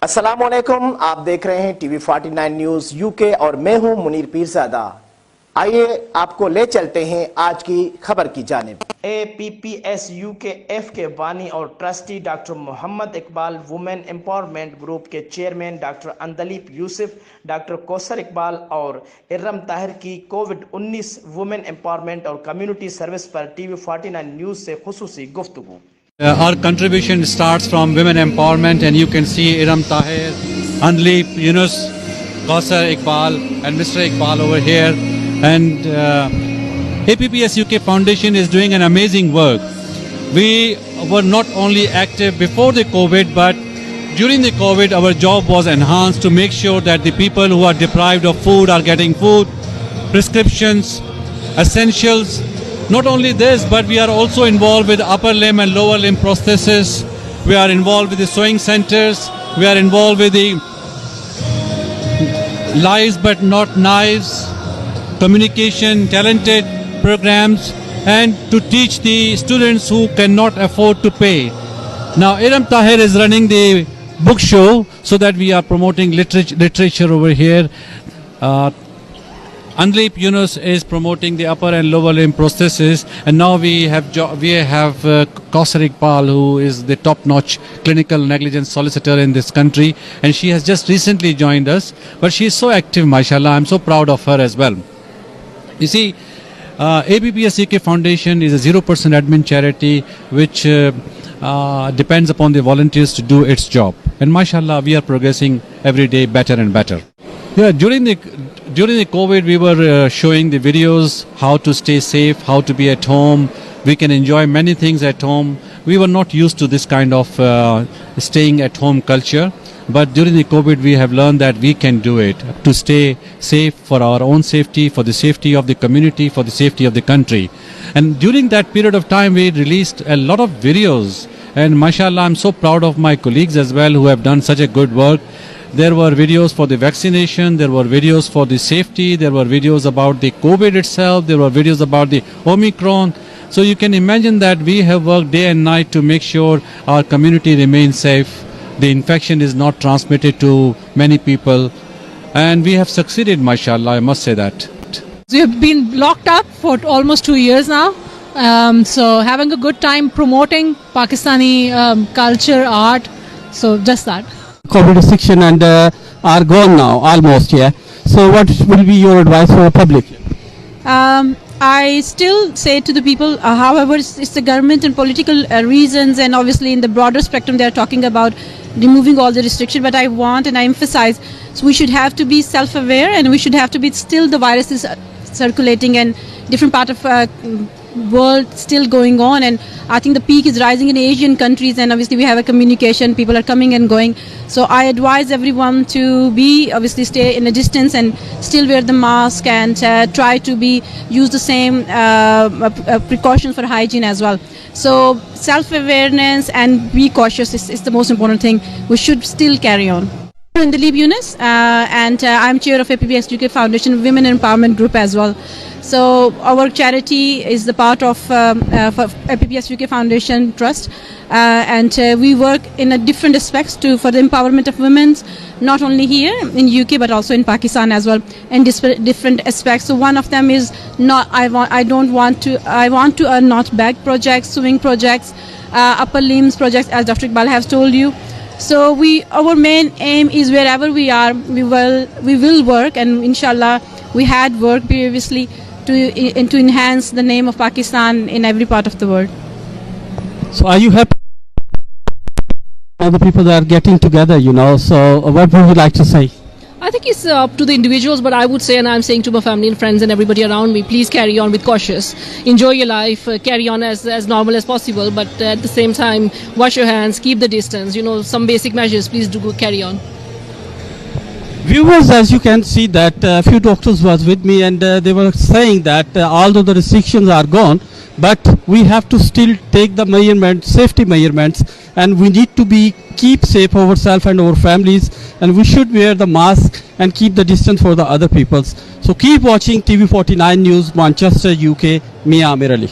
السلام علیکم، آپ دیکھ رہے ہیں ٹی وی 49 نیوز یوکے اور میں ہوں منیر پیرزادہ۔ آئیے آپ کو لے چلتے ہیں آج کی خبر کی جانب۔ APPS یوکے ایف کے بانی اور ٹرسٹی ڈاکٹر محمد اقبال وومن ايمپاورمنٹ گروپ کے چئرمین ڈاکٹر عندليپ یوسف، ڈاکٹر کوثر اقبال اور طاہر کی کووڈ-19 وومن ایمپاورمنٹ اور کمیونٹی سروس پر TV49 نیوز سے خصوصی گفتگو۔ Our contribution starts from women empowerment, and you can see Tahir, عندليپ, Kausar, Iqbal and Mr. Iqbal over here. And APPS UK Foundation is doing an amazing work. We were not only active before the COVID, but during the COVID our job was enhanced to make sure that the people who are deprived of food are getting food, prescriptions, essentials. Not only this, but we are also involved with upper limb and lower limb prosthesis. We are involved with the sewing centers. We are involved with the lives but not knives, communication, talented programs, and to teach the students who cannot afford to pay. Now, Tahir is running the book show so that we are promoting literature over here. عندليپ is promoting the upper and lower limb prosthesis, and now we have Kausar Iqbal, who is the top-notch clinical negligence solicitor in this country, and she has just recently joined us, but she is so active, mashallah. I'm so proud of her as well. You see, APPS UK Foundation is a 0% admin charity which depends upon the volunteers to do its job, and mashallah we are progressing every day better and better. Yeah, during the COVID, we were showing the videos how to stay safe, how to be at home. We can enjoy many things at home. We were not used to this kind of staying at home culture, but during the COVID, we have learned that we can do it to stay safe for our own safety, for the safety of the community, for the safety of the country. And during that period of time, we released a lot of videos, and mashallah, I'm so proud of my colleagues as well who have done such a good work. There were videos for the vaccination, there were videos for the safety, there were videos about the COVID itself, there were videos about the Omicron. So you can imagine that we have worked day and night to make sure our community remains safe, the infection is not transmitted to many people, and we have succeeded, mashallah, I must say that. We have been locked up for almost 2 years now, so having a good time promoting Pakistani culture, art, so just that. COVID restriction and are gone now almost, yeah. So what will be your advice for the public? I still say to the people, however, it's the government and political reasons, and obviously in the broader spectrum they are talking about removing all the restriction, but I want and I emphasize, so we should have to be self-aware, and we should have to be, still the virus is circulating and different part of world still going on, and I think the peak is rising in Asian countries, and obviously we have a communication, people are coming and going, so I advise everyone to be, obviously stay in a distance and still wear the mask, and try to use the same precautions for hygiene as well. So self-awareness and be cautious is the most important thing. We should still carry on. عندليپ and I'm chair of APPS UK Foundation Women Empowerment Group as well. So our charity is the part of APPS UK Foundation Trust, and we work in a different aspects for the empowerment of women, not only here in UK but also in Pakistan as well, in different aspects. So one of them is I want to earn not bag projects, sewing projects, upper limbs projects, as Dr. Iqbal has told you. So our main aim is wherever we are, we will work, and inshallah we had worked previously to enhance the name of Pakistan in every part of the world. So are you happy all the people that are getting together, so what would you like to say? I think it's up to the individuals, but I would say, and I'm saying to my family and friends and everybody around me, please carry on with cautious. Enjoy your life, carry on as normal as possible, but at the same time, wash your hands, keep the distance, some basic measures, please do carry on. Viewers, as you can see that a few doctors was with me, and they were saying that although the restrictions are gone, but we have to still take the safety measurements, and we need to keep safe ourselves and our families, and we should wear the mask and keep the distance for the other peoples. So keep watching TV49 News, Manchester, UK. Mian Aamir.